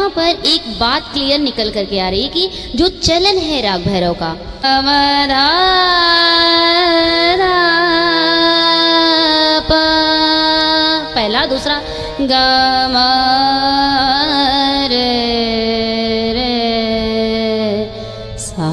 यहाँ पर एक बात क्लियर निकल करके आ रही है कि जो चलन है राग भैरव का, पहला, दूसरा ग म रे रे सा।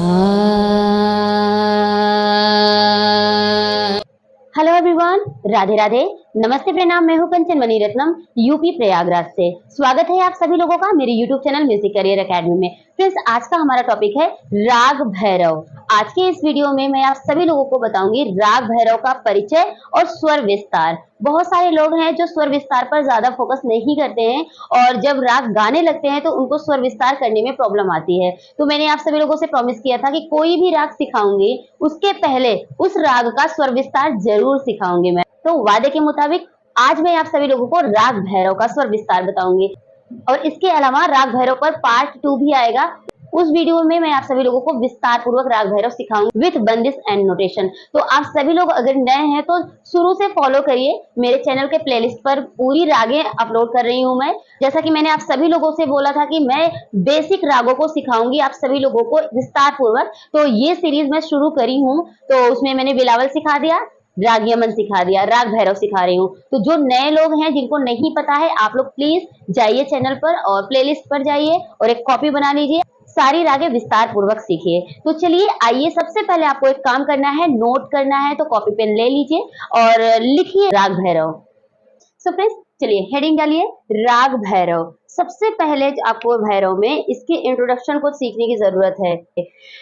हेलो एवरीवन, राधे राधे, नमस्ते, प्रणाम। मैं हूँ कंचन मणिरत्नम, यूपी प्रयागराज से। स्वागत है आप सभी लोगों का मेरे YouTube channel music career academy में। फ्रेंड्स, आज का हमारा टॉपिक है राग भैरव। आज के इस वीडियो में मैं आप सभी लोगों को बताऊंगी राग भैरव का परिचय और स्वर विस्तार। बहुत सारे लोग हैं जो स्वर विस्तार पर ज्यादा फोकस नहीं करते हैं और जब राग गाने लगते हैं तो उनको स्वर विस्तार करने में प्रॉब्लम आती है। तो मैंने आप सभी लोगों से प्रॉमिस किया था कि कोई भी राग सिखाऊंगी उसके पहले उस राग का स्वर विस्तार जरूर सिखाऊंगी मैं। तो वादे के मुताबिक आज मैं आप सभी लोगों को राग भैरव का स्वर विस्तार बताऊंगी और इसके अलावा राग भैरव पर पार्ट 2 भी आएगा। उस वीडियो में मैं आप सभी लोगों को विस्तार पूर्वक राग भैरव सिखाऊंगी विथ बंदिश एंड नोटेशन। तो आप सभी लोग अगर नए हैं तो शुरू से फॉलो करिए। मेरे चैनल के प्लेलिस्ट पर पूरी रागें अपलोड कर रही हूं मैं। जैसा कि मैंने आप सभी लोगों से बोला था कि मैं बेसिक रागों को सिखाऊंगी आप सभी लोगों को विस्तार पूर्वक, तो ये सीरीज मैं शुरू करी हूँ। तो उसमें मैंने बिलावल सिखा दिया, राग यमन सिखा दिया, राग भैरव सिखा रही हूँ। तो जो नए लोग हैं जिनको नहीं पता है, आप लोग प्लीज जाइए चैनल पर और प्लेलिस्ट पर जाइए और एक कॉपी बना लीजिए, सारी रागें विस्तार पूर्वक सीखिए। तो चलिए आइए, सबसे पहले आपको एक काम करना है, नोट करना है, तो कॉपी पेन ले लीजिए और लिखिए राग भैरव। सो फ्रेंड्स, चलिए हेडिंग डालिए राग भैरव। सबसे पहले आपको भैरव में इसके इंट्रोडक्शन को सीखने की जरूरत है।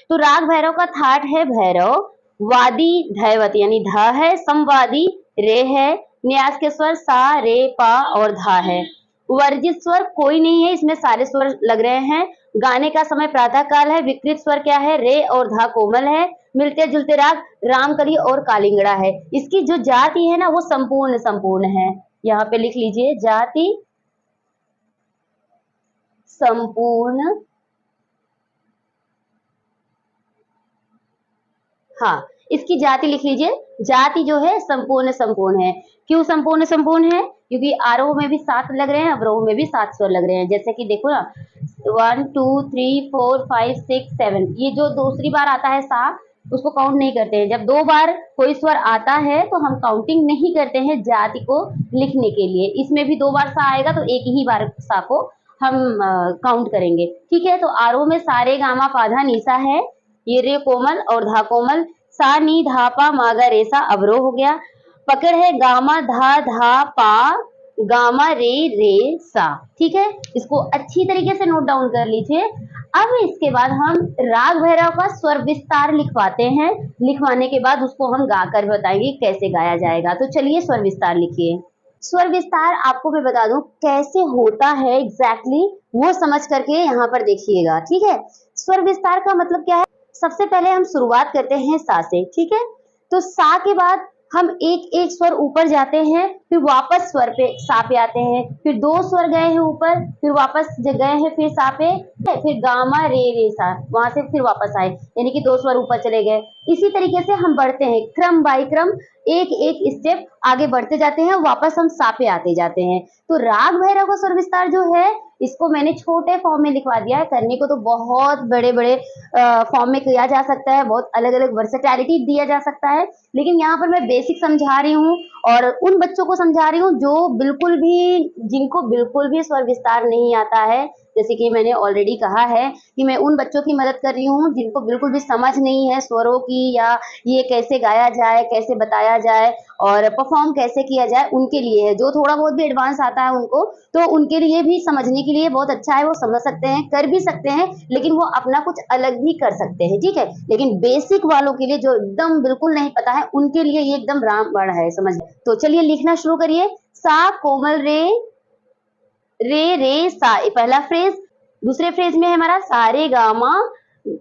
तो राग भैरव का थाट है भैरव, वादी धैवत यानी ध है, संवादी रे है, न्यास के स्वर सा रे पा और धा है, वर्जित स्वर कोई नहीं है, इसमें सारे स्वर लग रहे हैं। गाने का समय प्रातः काल है, विकृत स्वर क्या है, रे और धा कोमल है, मिलते जुलते राग रामकली और कालिंगड़ा है। इसकी जो जाति है ना वो संपूर्ण है। यहाँ पे लिख लीजिए जाति संपूर्ण। हाँ, इसकी जाति लिख लीजिए, जाति जो है संपूर्ण है। क्यों संपूर्ण है? क्योंकि आरोह में भी 7 लग रहे हैं, अवरोह में भी 7 स्वर लग रहे हैं। जैसे कि देखो ना, 1 2 3 4 5 6 7, ये जो दूसरी बार आता है सा, उसको काउंट नहीं करते हैं। जब 2 बार कोई स्वर आता है तो हम काउंटिंग नहीं करते हैं जाति को लिखने के लिए। इसमें भी 2 बार सा आएगा तो एक ही बार सा को हम काउंट करेंगे, ठीक है। तो आरोह में सारे गामा पाधा नीसा है, ये रे कोमल और धा कोमल, सा नी धा पा मागा रेसा अवरोह हो गया। पकड़ है गामा धा धा पा गामा रे रे सा, ठीक है। इसको अच्छी तरीके से नोट डाउन कर लीजिए। अब इसके बाद हम राग भैरव का स्वर विस्तार लिखवाते हैं। लिखवाने के बाद उसको हम गाकर बताएंगे कैसे गाया जाएगा। तो चलिए स्वर विस्तार लिखिए। स्वर विस्तार आपको मैं बता दूं कैसे होता है एग्जैक्टली, वो समझ करके यहाँ पर देखिएगा, ठीक है। स्वर विस्तार का मतलब क्या है? सबसे पहले हम शुरुआत करते हैं सा से, ठीक है। तो सा के बाद हम एक एक स्वर ऊपर जाते हैं, फिर वापस स्वर पे सा पे आते हैं, फिर 2 स्वर गए हैं ऊपर, फिर वापस गए हैं फिर सा पे, फिर गामा रे रे सा, वहां से फिर वापस आए, यानी कि 2 स्वर ऊपर चले गए। इसी तरीके से हम बढ़ते हैं, क्रम बाय क्रम एक एक स्टेप आगे बढ़ते जाते हैं, वापस हम सा पे आते जाते हैं। तो राग भैरव का स्वर विस्तार जो है, इसको मैंने छोटे फॉर्म में लिखवा दिया है। करने को तो बहुत बड़े बड़े फॉर्म में किया जा सकता है, बहुत अलग अलग वर्सेटैलिटी दिया जा सकता है, लेकिन यहाँ पर मैं बेसिक समझा रही हूँ और उन बच्चों को समझा रही हूँ जो जिनको बिल्कुल भी स्वर विस्तार नहीं आता है। जैसे कि मैंने ऑलरेडी कहा है कि मैं उन बच्चों की मदद कर रही हूँ जिनको बिल्कुल भी समझ नहीं है स्वरों की, या ये कैसे गाया जाए, कैसे बताया जाए और परफॉर्म कैसे किया जाए, उनके लिए है। जो थोड़ा बहुत भी एडवांस आता है उनको, तो उनके लिए भी समझने के लिए बहुत अच्छा है, वो समझ सकते हैं, कर भी सकते हैं, लेकिन वो अपना कुछ अलग भी कर सकते हैं, ठीक है। लेकिन बेसिक वालों के लिए जो एकदम बिल्कुल नहीं पता है, उनके लिए ये एकदम रामबाण है, समझ। तो चलिए लिखना शुरू करिए। सा कोमल रे रे रे सा, ये पहला फ्रेज। दूसरे फ्रेज में है हमारा सारे गामा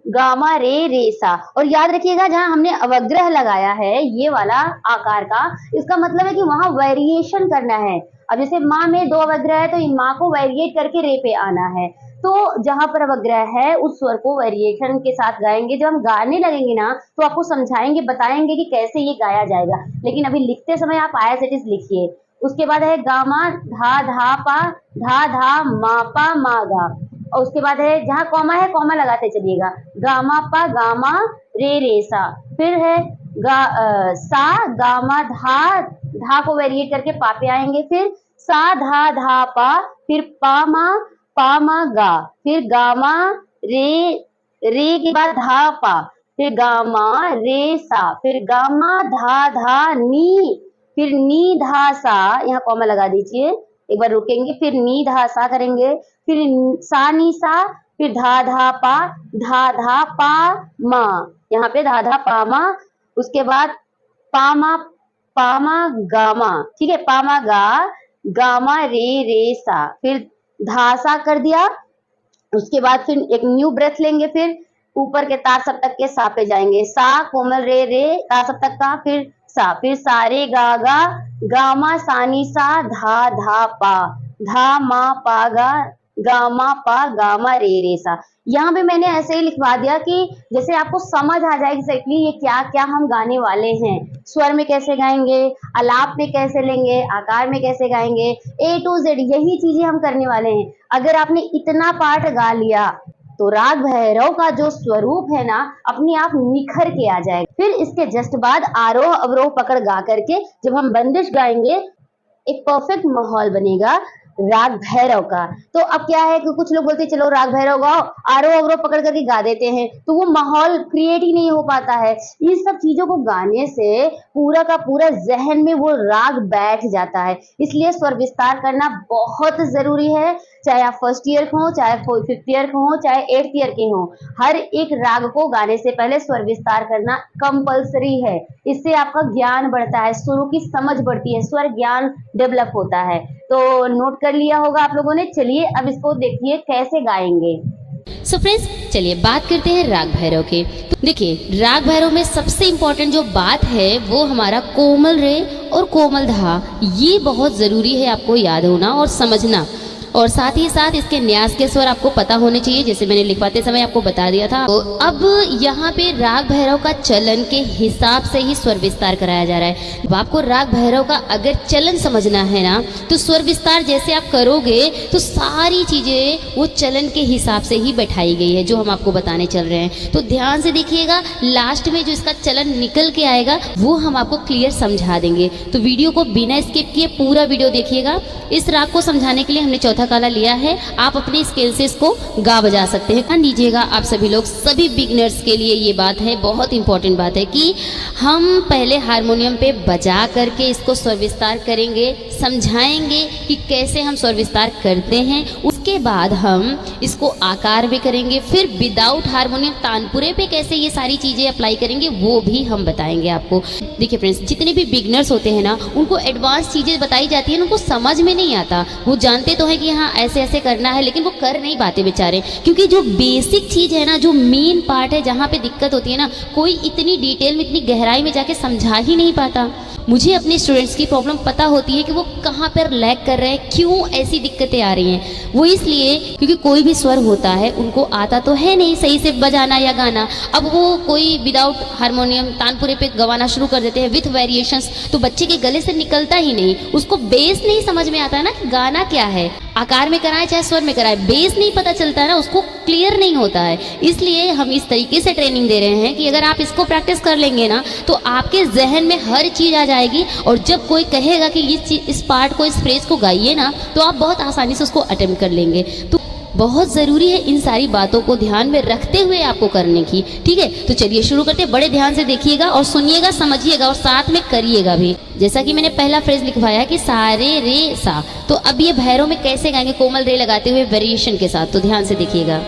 गामा रे रे सा। और याद रखिएगा जहां हमने अवग्रह लगाया है ये वाला आकार का, इसका मतलब है कि वहां वेरिएशन करना है। अब जैसे माँ में 2 अवग्रह है तो माँ को वेरिएट करके रे पे आना है। तो जहां पर अवग्रह है उस स्वर को वेरिएशन के साथ गाएंगे। जब हम गाने लगेंगे ना तो आपको समझाएंगे, बताएंगे कि कैसे ये गाया जाएगा, लेकिन अभी लिखते समय आप एज इट इज लिखिए। उसके बाद है गामा धा धा पा धा धा मा पा मा गा, और उसके बाद है जहाँ कॉमा है कॉमा लगाते चलिएगा, गामा पा गामा रे रे सा, फिर है सा गामा धा, धा को वेरिएट करके पा पे आएंगे, फिर सा धा धा पा, फिर पा मा गा, फिर गामा रे, रे के बाद धा पा, फिर गामा रे सा, फिर गामा धा धा नी, फिर नी धा सा, यहाँ कॉमा लगा दीजिए, एक बार रुकेंगे, फिर नी धा सा करेंगे, फिर सा नी सा, फिर धा धा पा मा, यहाँ पे धा धा पा मा, उसके बाद पामा गामा, ठीक है, पामा गा गामा रे रे सा, फिर धा सा कर दिया, उसके बाद फिर एक न्यू ब्रेथ लेंगे, फिर ऊपर के तार सप्तक के सा पे जाएंगे, सा कोमल रे रे तार सप्तक का, फिर सा रे गा गा गामा सानी सा धा धा मा पा गा गामा पा गामा रे रे सा। यहाँ पे मैंने ऐसे ही लिखवा दिया कि जैसे आपको समझ आ जाए एग्जैक्टली ये क्या क्या हम गाने वाले हैं, स्वर में कैसे गाएंगे, आलाप में कैसे लेंगे, आकार में कैसे गाएंगे, A to Z यही चीजें हम करने वाले हैं। अगर आपने इतना पार्ट गा लिया तो राग भैरव का जो स्वरूप है ना अपने आप निखर के आ जाएगा। फिर इसके जस्ट बाद आरोह अवरोह पकड़ गा करके जब हम बंदिश गाएंगे एक परफेक्ट माहौल बनेगा राग भैरव का। तो अब क्या है कि कुछ लोग बोलते हैं चलो राग भैरव गाओ, आरोह अवरोह पकड़ करके गा देते हैं, तो वो माहौल क्रिएट ही नहीं हो पाता है। इन सब चीजों को गाने से पूरा का पूरा जहन में वो राग बैठ जाता है, इसलिए स्वर विस्तार करना बहुत जरूरी है। चाहे आप फर्स्ट ईयर के हो, चाहे 5th ईयर के हो, चाहे 8th ईयर के हो, हर एक राग को गाने से पहले स्वर विस्तार करना कंपलसरी है। इससे आपका ज्ञान बढ़ता है, सुरों की समझ बढ़ती है, स्वर ज्ञान डेवलप होता है। तो नोट कर लिया होगा आप लोगों ने। चलिए अब इसको देखिए कैसे गाएंगे। सो फ्रेंड्स चलिए बात करते हैं राग भैरव के। तो देखिए राग भैरव में सबसे इम्पोर्टेंट जो बात है वो हमारा कोमल रे और कोमल धा, ये बहुत ज़रूरी है आपको याद होना और समझना, और साथ ही साथ इसके न्यास के स्वर आपको पता होने चाहिए, जैसे मैंने लिखवाते समय आपको बता दिया था। तो अब यहाँ पे राग भैरव का चलन के हिसाब से ही स्वर विस्तार कराया जा रहा है। अब आपको राग भैरव का अगर चलन समझना है ना तो स्वर विस्तार जैसे आप करोगे तो सारी चीजें वो चलन के हिसाब से ही बैठाई गई है जो हम आपको बताने चल रहे हैं। तो ध्यान से देखिएगा, लास्ट में जो इसका चलन निकल के आएगा वो हम आपको क्लियर समझा देंगे। तो वीडियो को बिना स्किप किए पूरा वीडियो देखिएगा। इस राग को समझाने के लिए हमने चौथा काला लिया है, आप अपने स्केल से इसको गा बजा सकते हैं। ध्यान दीजिएगा आप सभी लोग, सभी बिगनर्स के लिए ये बात है, बहुत इंपॉर्टेंट बात है कि हम पहले हारमोनियम पे बजा करके इसको स्वर विस्तार करेंगे, समझाएंगे कि कैसे हम स्वर विस्तार करते हैं। उसके बाद हम इसको आकार में करेंगे, फिर विदाउट हारमोनियम तानपुरे पे कैसे ये सारी चीजें अप्लाई करेंगे वो भी हम बताएंगे आपको। देखिए फ्रेंड्स, जितने भी बिगनर्स होते हैं ना उनको एडवांस चीजें बताई जाती है, उनको समझ में नहीं आता। वो जानते तो है कि हाँ ऐसे ऐसे करना है, लेकिन वो कर नहीं पाते बेचारे, क्योंकि जो बेसिक चीज है ना, जो मेन पार्ट है, जहाँ पे दिक्कत होती है ना, कोई इतनी डिटेल में इतनी गहराई में जाके समझा ही नहीं पाता। मुझे अपने स्टूडेंट्स की प्रॉब्लम पता होती है कि वो कहाँ पर लैग कर रहे हैं, क्यों ऐसी दिक्कतें आ रही हैं। वो इसलिए क्योंकि कोई भी स्वर होता है उनको आता तो है नहीं सही से बजाना या गाना। अब वो कोई विदाउट हारमोनियम तानपुरे पे गवाना शुरू कर देते हैं विथ वेरिएशंस, तो बच्चे के गले से निकलता ही नहीं, उसको बेस नहीं समझ में आता है ना कि गाना क्या है। आकार में कराए चाहे स्वर में कराए, बेस नहीं पता चलता है ना, उसको क्लियर नहीं होता है। इसलिए हम इस तरीके से ट्रेनिंग दे रहे हैं कि अगर आप इसको प्रैक्टिस कर लेंगे ना तो आपके जहन में हर चीज आ जाएगी, और जब कोई कहेगा कि इस पार्ट को, इस फ्रेज को गाइए ना, तो आप बहुत आसानी से उसको अटेम्प्ट कर लेंगे। तो बहुत ज़रूरी है इन सारी बातों को ध्यान में रखते हुए आपको करने की, ठीक है। तो चलिए शुरू करते हैं। बड़े ध्यान से देखिएगा और सुनिएगा, समझिएगा और साथ में करिएगा भी। जैसा कि मैंने पहला फ्रेज लिखवाया कि सारे रे सा, तो अब ये भैरव में कैसे गाएंगे कोमल रे लगाते हुए वेरिएशन के साथ, तो ध्यान से देखिएगा।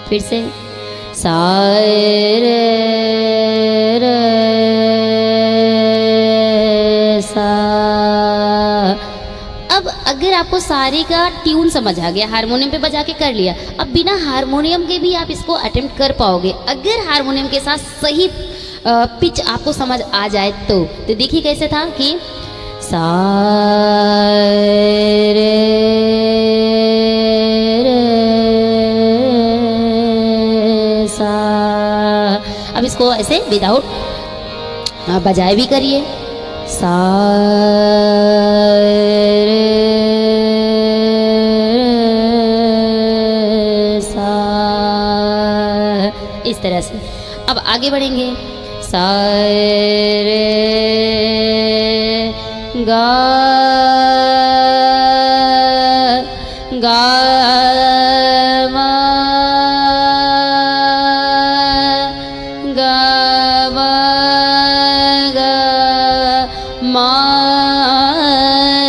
फिर से सा रे रे सा। अब अगर आपको सारे का ट्यून समझ आ गया, हारमोनियम पे बजा के कर लिया, अब बिना हारमोनियम के भी आप इसको अटेम्प्ट कर पाओगे। अगर हारमोनियम के साथ सही पिच आपको समझ आ जाए तो देखिए कैसे था कि सा रे रे सा। अब इसको ऐसे विदाउट बजाए भी करिए, सा रे सा, इस तरह से। अब आगे बढ़ेंगे, सा रे गा गा मा गा मा गा मा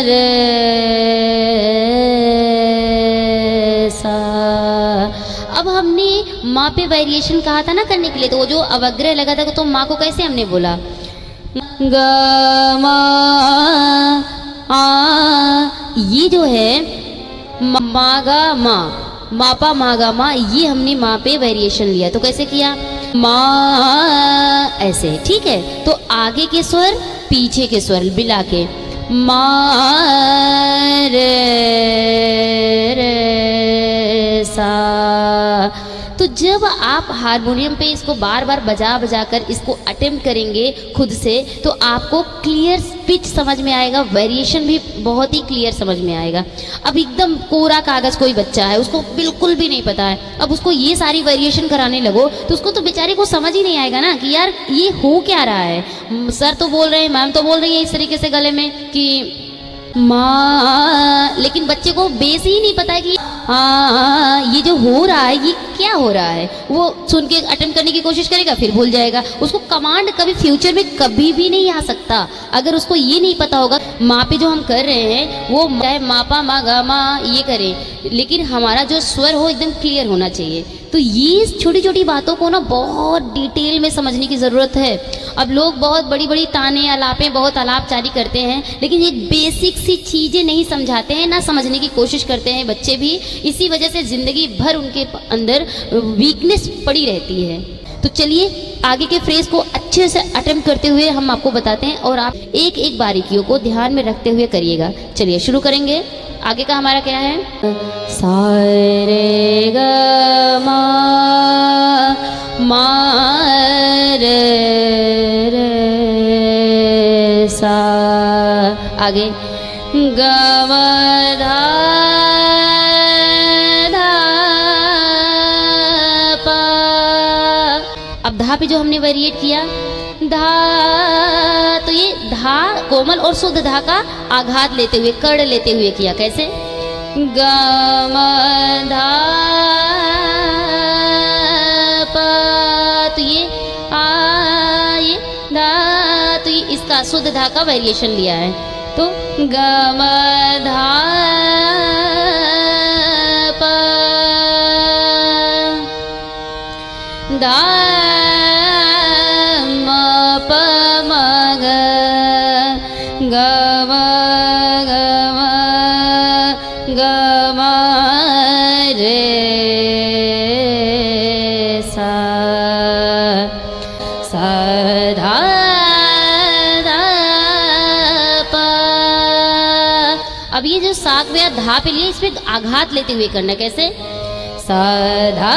रे सा। अब हमने माँ पे वेरिएशन कहा था ना करने के लिए, तो वो जो अवग्रह लगा था तो माँ को कैसे हमने बोला, ग मा आ, ये जो है मागा माँ, मापा मागा माँ, ये हमने माँ पे वेरिएशन लिया। तो कैसे किया, माँ ऐसे, ठीक है। तो आगे के स्वर पीछे के स्वर मिला के माँ रे रे सा। तो जब आप हारमोनियम पे इसको बार बार बजा बजा कर इसको अटेम्प्ट करेंगे खुद से, तो आपको क्लियर पिच समझ में आएगा, वेरिएशन भी बहुत ही क्लियर समझ में आएगा। अब एकदम कोरा कागज कोई बच्चा है, उसको बिल्कुल भी नहीं पता है, अब उसको ये सारी वेरिएशन कराने लगो तो उसको तो बेचारे को समझ ही नहीं आएगा ना कि यार ये हो क्या रहा है। सर तो बोल रहे हैं, मैम तो बोल रही है इस तरीके से गले में कि माँ, लेकिन बच्चे को बेस ही नहीं पता है कि हाँ ये जो हो रहा है ये क्या हो रहा है। वो सुन के अटेम्प्ट करने की कोशिश करेगा, फिर भूल जाएगा। उसको कमांड कभी फ्यूचर में कभी भी नहीं आ सकता अगर उसको ये नहीं पता होगा। माँ पे जो हम कर रहे हैं वो चाहे मापा मा गा मा ये करें, लेकिन हमारा जो स्वर हो एकदम क्लियर होना चाहिए। तो ये छोटी छोटी बातों को ना बहुत डिटेल में समझने की ज़रूरत है। अब लोग बहुत बड़ी बड़ी ताने अलापें बहुत अलापचारी करते हैं, लेकिन ये बेसिक सी चीज़ें नहीं समझाते हैं, ना समझने की कोशिश करते हैं बच्चे भी। इसी वजह से ज़िंदगी भर उनके अंदर वीकनेस पड़ी रहती है। तो चलिए आगे के फ्रेज को अच्छे से अटेम्प्ट करते हुए हम आपको बताते हैं, और आप एक एक बारीकियों को ध्यान में रखते हुए करिएगा। चलिए शुरू करेंगे। आगे का हमारा क्या है, सा रे ग मा रे रे सा। आगे ग म धा धा पा। अब धा पे जो हमने वेरिएट किया धा, तो ये धा कोमल और शुद्ध धा का आघात लेते हुए, कड़ लेते हुए किया। कैसे, ग म धा पा, तो ये ये धा, तो ये इसका शुद्ध धा का वेरिएशन लिया है। तो ग म धा पा धा ग म ग म ग म रे सा सा धा धा पा। अब ये जो साग या धा पे लिए, इस पे आघात लेते हुए करना। कैसे, सा धा,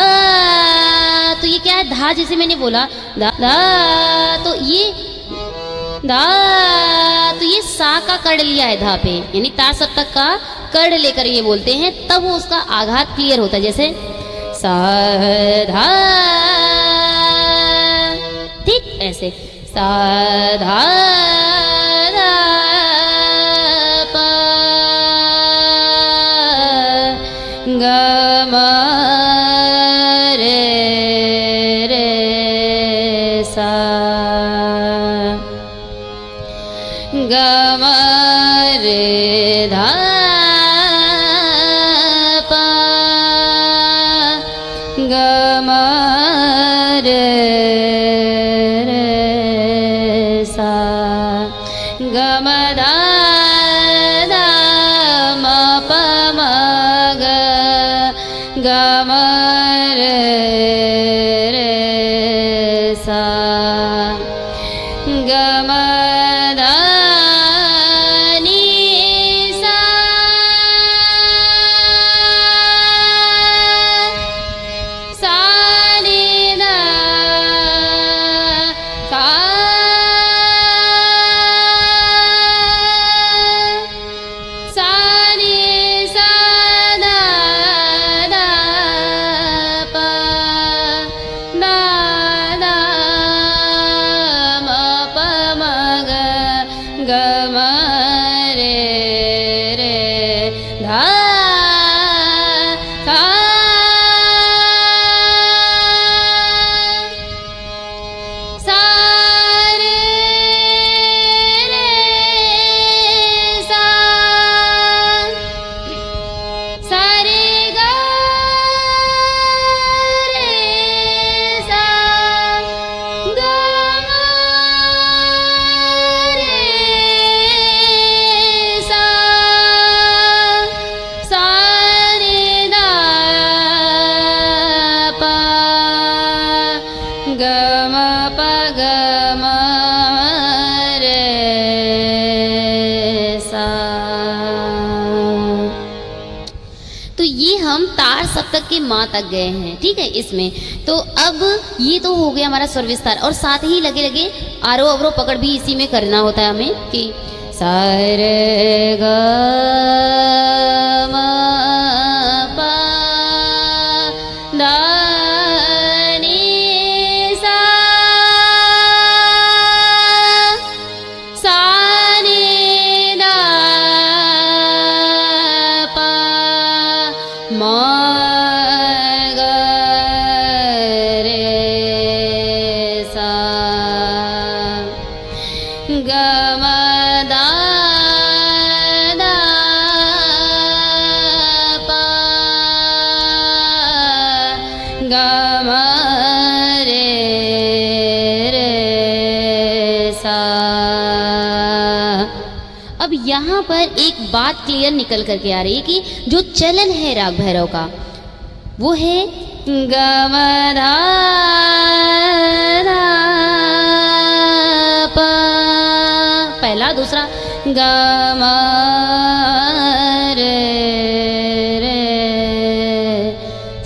तो ये क्या है, धा जैसे मैंने बोला धा धा, तो ये धा, तो ये सा का कड़ लिया है धा पे, यानी ता सप्तक का कड़ लेकर ये बोलते हैं, तब वो उसका आघात क्लियर होता है। जैसे सा धा, ठीक ऐसे सा धा धा पा ग म रे रे सा ग म रे धा पा ग म रे रे सा ग म धा धा म प म ग ग म रे रे सा। के माँ तक गए हैं, ठीक है इसमें। तो अब ये तो हो गया हमारा स्वर विस्तार, और साथ ही लगे लगे आरोह अवरोह पकड़ भी इसी में करना होता है हमें कि सा रे ग म प धा नी सा सा नी धा प म ग रे सा ग म दा दा प ग म रे सा। अब यहाँ पर एक बात क्लियर निकल करके आ रही है कि जो चलन है राग भैरव का वो है ग म धा धा प, पहला, दूसरा ग म रे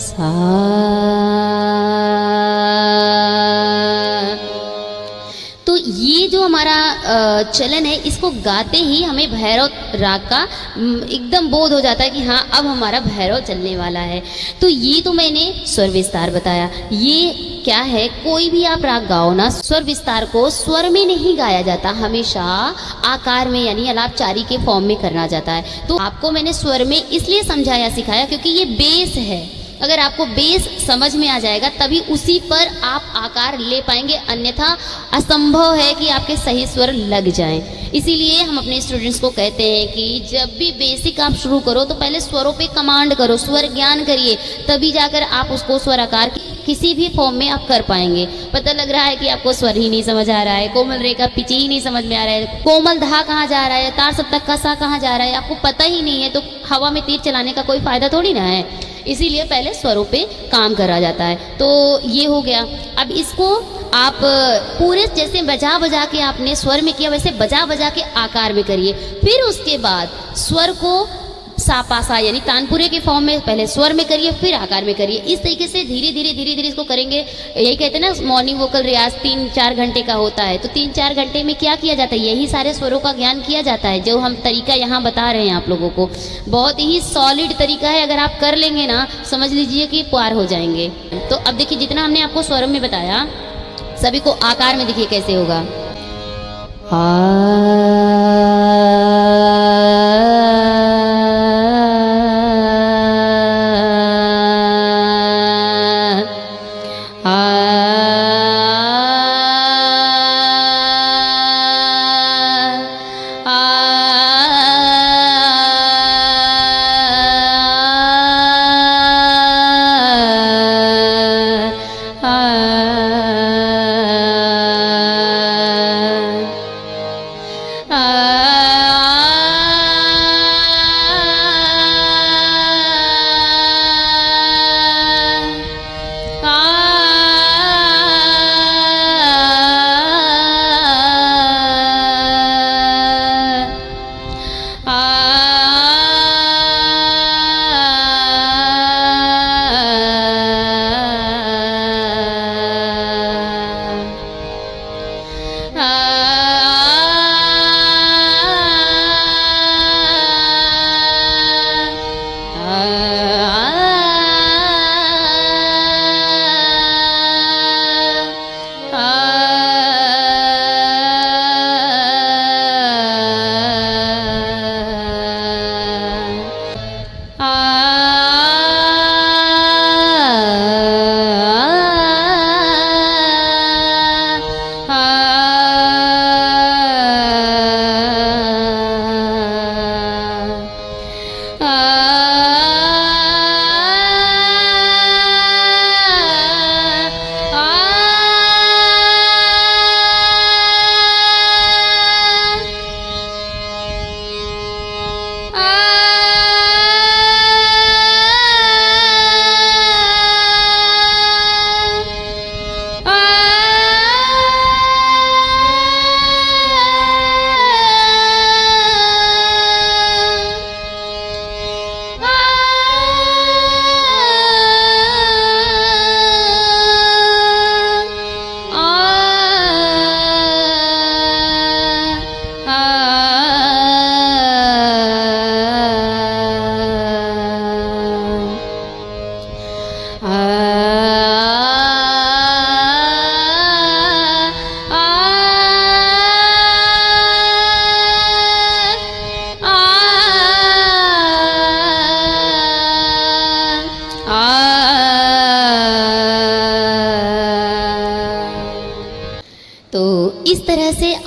सा। तो ये जो हमारा चलन है इसको गाते ही हमें भैरव राग का एकदम बोध हो जाता है कि हाँ अब हमारा भैरव चलने वाला है। तो ये तो मैंने स्वर विस्तार बताया। ये क्या है, कोई भी आप राग गाओ ना, स्वर विस्तार को स्वर में नहीं गाया जाता, हमेशा आकार में यानी अलापचारी के फॉर्म में करना जाता है। तो आपको मैंने स्वर में इसलिए समझाया सिखाया क्योंकि ये बेस है। अगर आपको बेस समझ में आ जाएगा तभी उसी पर आप आकार ले पाएंगे, अन्यथा असंभव है कि आपके सही स्वर लग जाएं। इसीलिए हम अपने स्टूडेंट्स को कहते हैं कि जब भी बेसिक आप शुरू करो तो पहले स्वरों पे कमांड करो, स्वर ज्ञान करिए, तभी जाकर आप उसको स्वर आकार किसी भी फॉर्म में आप कर पाएंगे। पता लग रहा है कि आपको स्वर ही नहीं समझ आ रहा है, कोमल रे का पिच ही नहीं समझ में आ रहा है, कोमल धा कहाँ जा रहा है, तार सप्तक का सा कहाँ जा रहा है, आपको पता ही नहीं है, तो हवा में तीर चलाने का कोई फायदा थोड़ी ना है। इसीलिए पहले स्वरों पे काम करा जाता है। तो ये हो गया। अब इसको आप पूरे जैसे बजा बजा के आपने स्वर में किया वैसे बजा बजा के आकार में करिए। फिर उसके बाद स्वर को सापासा यानी तानपुरे के फॉर्म में पहले स्वर में करिए फिर आकार में करिए। इस तरीके से धीरे धीरे इसको करेंगे। यही कहते हैं ना मॉर्निंग वोकल रियाज 3-4 घंटे का होता है। तो 3-4 घंटे में क्या किया जाता है, यही सारे स्वरों का ज्ञान किया जाता है जो हम तरीका यहाँ बता रहे हैं आप लोगों को। बहुत ही सॉलिड तरीका है, अगर आप कर लेंगे ना समझ लीजिए कि पार हो जाएंगे। तो अब देखिए जितना हमने आपको स्वरों में बताया सभी को आकार में देखिए कैसे होगा।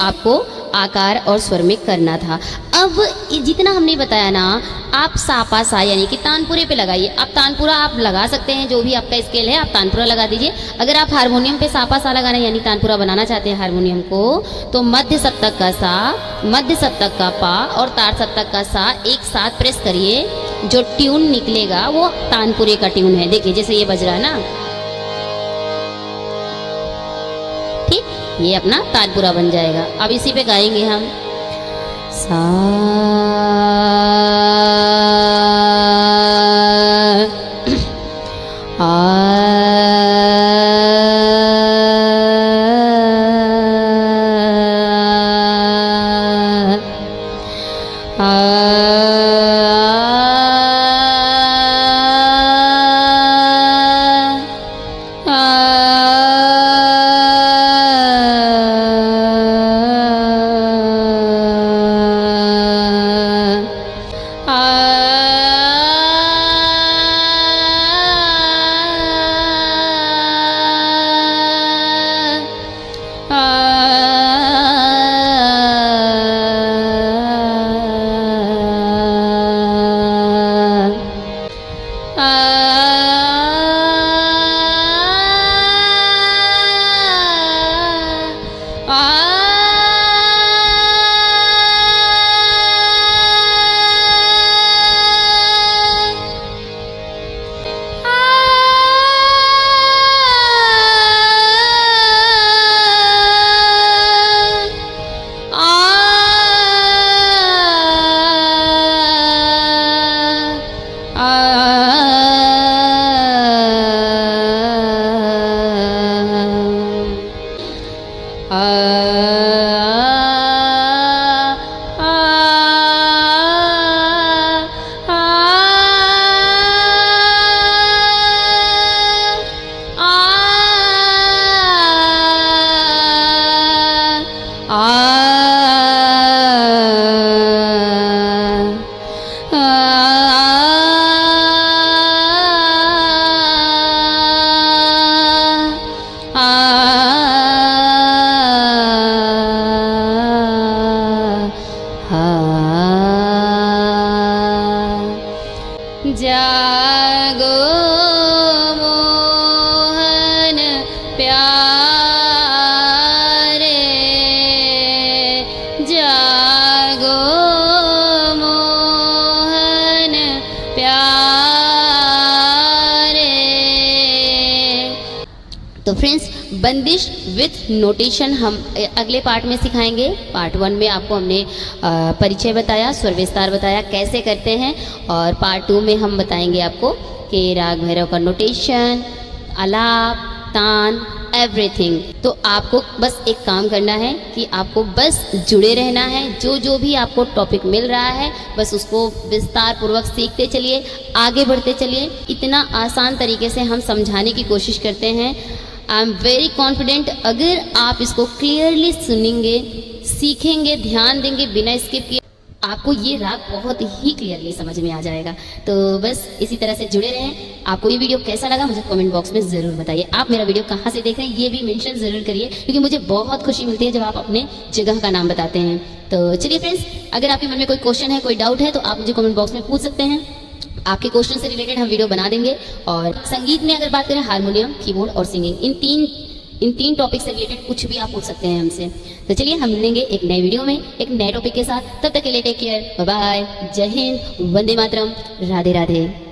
आपको आकार और स्वर में करना था। अब जितना हमने बताया ना, आप सा पा सा यानी कि तानपुरे पे लगाइए। आप तानपुरा आप लगा सकते हैं, जो भी आपका स्केल है आप तानपुरा लगा दीजिए। अगर आप हारमोनियम पे सा पा सा लगाना यानी तानपुरा बनाना चाहते हैं हारमोनियम को, तो मध्य सप्तक का सा, मध्य सप्तक का पा और तार सप्तक का सा एक साथ प्रेस करिए। जो ट्यून निकलेगा वो तानपुरे का ट्यून है। देखिए जैसे ये बज रहा है ना, ठीक, ये अपना तानपुरा बन जाएगा। अब इसी पे गाएंगे हम सा जागो मोहन प्यारे, जागो मोहन प्यारे। तो फ्रेंड्स, बंदिश विथ नोटेशन हम अगले पार्ट में सिखाएंगे। पार्ट 1 में आपको हमने परिचय बताया, स्वर विस्तार बताया कैसे करते हैं, और पार्ट 2 में हम बताएंगे आपको कि राग भैरव का नोटेशन, आलाप, तान, एवरीथिंग। तो आपको बस एक काम करना है कि आपको बस जुड़े रहना है। जो भी आपको टॉपिक मिल रहा है बस उसको विस्तार पूर्वक सीखते चलिए, आगे बढ़ते चलिए। इतना आसान तरीके से हम समझाने की कोशिश करते हैं। आई एम वेरी कॉन्फिडेंट, अगर आप इसको क्लियरली सुनेंगे, सीखेंगे, ध्यान देंगे बिना स्किप किए, आपको ये राग बहुत ही क्लियरली समझ में आ जाएगा। तो बस इसी तरह से जुड़े रहें। आपको ये वीडियो कैसा लगा मुझे कमेंट बॉक्स में ज़रूर बताइए। आप मेरा वीडियो कहाँ से देख रहे हैं ये भी मेंशन ज़रूर करिए, क्योंकि मुझे बहुत खुशी मिलती है जब आप अपने जगह का नाम बताते हैं। तो चलिए फ्रेंड्स, अगर आपके मन में कोई क्वेश्चन है, कोई डाउट है, तो आप मुझे कमेंट बॉक्स में पूछ सकते हैं। आपके क्वेश्चन से रिलेटेड हम वीडियो बना देंगे। और संगीत में अगर बात करें, हारमोनियम, कीबोर्ड और सिंगिंग, इन तीन टॉपिक से रिलेटेड कुछ भी आप पूछ सकते हैं हमसे। तो चलिए हम मिलेंगे एक नए वीडियो में एक नए टॉपिक के साथ। तब तक के लिए टेक केयर, बाय बाय, जय हिंद, वंदे मातरम, राधे राधे।